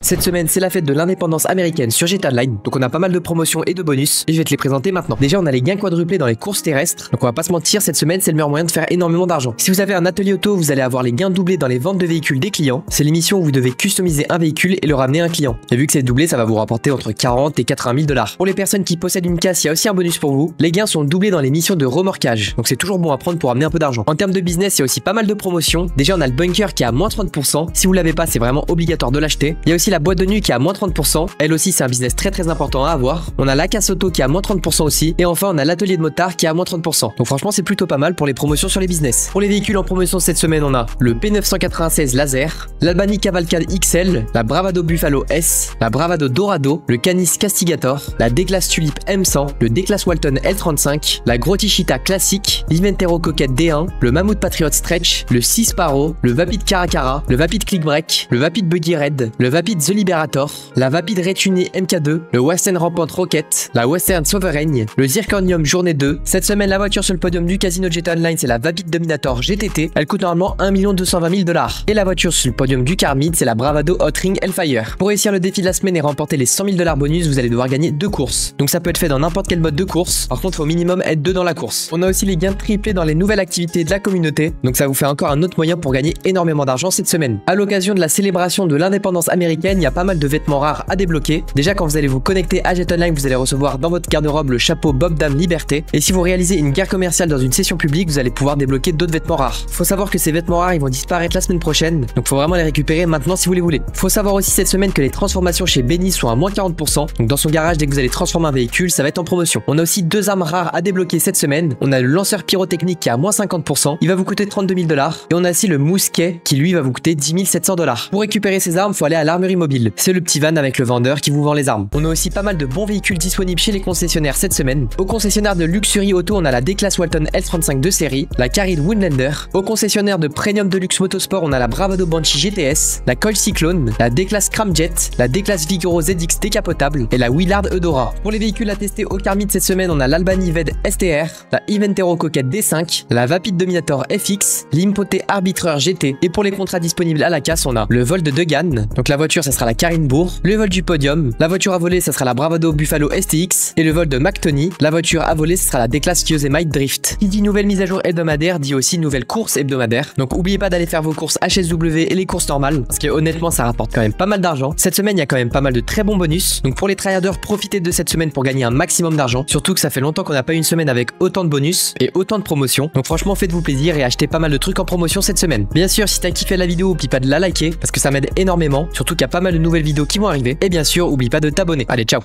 Cette semaine, c'est la fête de l'indépendance américaine sur GTA Online, donc on a pas mal de promotions et de bonus, et je vais te les présenter maintenant. Déjà, on a les gains quadruplés dans les courses terrestres, donc on va pas se mentir, cette semaine, c'est le meilleur moyen de faire énormément d'argent. Si vous avez un atelier auto, vous allez avoir les gains doublés dans les ventes de véhicules des clients. C'est l'émission où vous devez customiser un véhicule et le ramener à un client. Et vu que c'est doublé, ça va vous rapporter entre 40 et 80 000 $. Pour les personnes qui possèdent une casse, il y a aussi un bonus pour vous. Les gains sont doublés dans les missions de remorquage, donc c'est toujours bon à prendre pour amener un peu d'argent. En termes de business, il y a aussi pas mal de promotions. Déjà, on a le bunker qui est à moins 30%. Si vous l'avez pas, c'est vraiment obligatoire de l'acheter. Il y a aussi la boîte de nuit qui est à moins 30%. Elle aussi, c'est un business très important à avoir. On a la casse auto qui est à moins 30% aussi. Et enfin, on a l'atelier de motard qui est à moins 30%. Donc franchement, c'est plutôt pas mal pour les promotions sur les business. Pour les véhicules en promotion cette semaine, on a le P996 Laser, l'Albany Cavalcade XL, la Bravado Buffalo S, la Bravado Dorado, le Canis Castigator, la D-Class Tulip M100, le D-Class Walton L35, la Grotichita Classique, l'Iventero Coquette D1, le Mammouth Patriot Stretch, le 6 Paro, le Vapid Caracara, le Vapid Click Break, le Vapid Buggy Red, le Vapid The Liberator, la Vapid Retuné MK2, le Western Rampant Rocket, la Western Sovereign, le Zirconium Journée 2. Cette semaine, la voiture sur le podium du casino GTA Online, c'est la Vapid Dominator GTT. Elle coûte normalement 1 220 000 $. Et la voiture sur le podium du Carmid, c'est la Bravado Hot Ring Hellfire. Pour réussir le défi de la semaine et remporter les 100 000 $ bonus, vous allez devoir gagner 2 courses. Donc ça peut être fait dans n'importe quel mode de course. Par contre, il faut au minimum être 2 dans la course. On a aussi les gains triplés dans les nouvelles activités de la communauté. Donc ça vous fait encore un autre moyen pour gagner énormément d'argent cette semaine. À l'occasion de la célébration de l'indépendance américaine, il y a pas mal de vêtements rares à débloquer. Déjà, quand vous allez vous connecter à GTA Online, vous allez recevoir dans votre garde-robe le chapeau Bob Dame Liberté. Et si vous réalisez une guerre commerciale dans une session publique, vous allez pouvoir débloquer d'autres vêtements rares. Faut savoir que ces vêtements rares, ils vont disparaître la semaine prochaine. Donc faut vraiment les récupérer maintenant si vous les voulez. Faut savoir aussi cette semaine que les transformations chez Benny sont à moins 40%. Donc dans son garage, dès que vous allez transformer un véhicule, ça va être en promotion. On a aussi 2 armes rares à débloquer cette semaine. On a le lanceur pyrotechnique qui est à moins 50%. Il va vous coûter 32 000 $. Et on a aussi le mousquet qui lui va vous coûter 10 700 $. Pour récupérer ces armes, faut aller à l'armurerie mobile. C'est le petit van avec le vendeur qui vous vend les armes. On a aussi pas mal de bons véhicules disponibles chez les concessionnaires cette semaine. Au concessionnaire de Luxury Auto, on a la D-Class Walton L35 de série, la Carril Woodlander. Au concessionnaire de Premium Deluxe Motorsport, on a la Bravado Banshee GTS, la Colt Cyclone, la D-Class Scramjet, la D-Class Vigoro ZX décapotable et la Willard Eudora. Pour les véhicules à tester au Carmid cette semaine, on a l'Albany Ved STR, la Eventero Coquette D5, la Vapid Dominator FX, l'Impoté Arbitreur GT. Et pour les contrats disponibles à la casse, on a le vol de Degan, donc la voiture ça sera la Carinebourg, le vol du podium, la voiture à voler ça sera la Bravado Buffalo STX et le vol de McTony, la voiture à voler ce sera la D-Class Yosemite Drift. Qui dit nouvelle mise à jour hebdomadaire dit aussi nouvelle course hebdomadaire. Donc oubliez pas d'aller faire vos courses HSW et les courses normales parce que honnêtement ça rapporte quand même pas mal d'argent. Cette semaine il y a quand même pas mal de très bons bonus. Donc pour les tryharders, profitez de cette semaine pour gagner un maximum d'argent. Surtout que ça fait longtemps qu'on n'a pas eu une semaine avec autant de bonus et autant de promotions. Donc franchement faites-vous plaisir et achetez pas mal de trucs en promotion cette semaine. Bien sûr, si t'as kiffé la vidéo, oublie pas de la liker parce que ça m'aide énormément. Surtout qu'il y a pas mal de nouvelles vidéos qui vont arriver. Et bien sûr, oublie pas de t'abonner. Allez, ciao.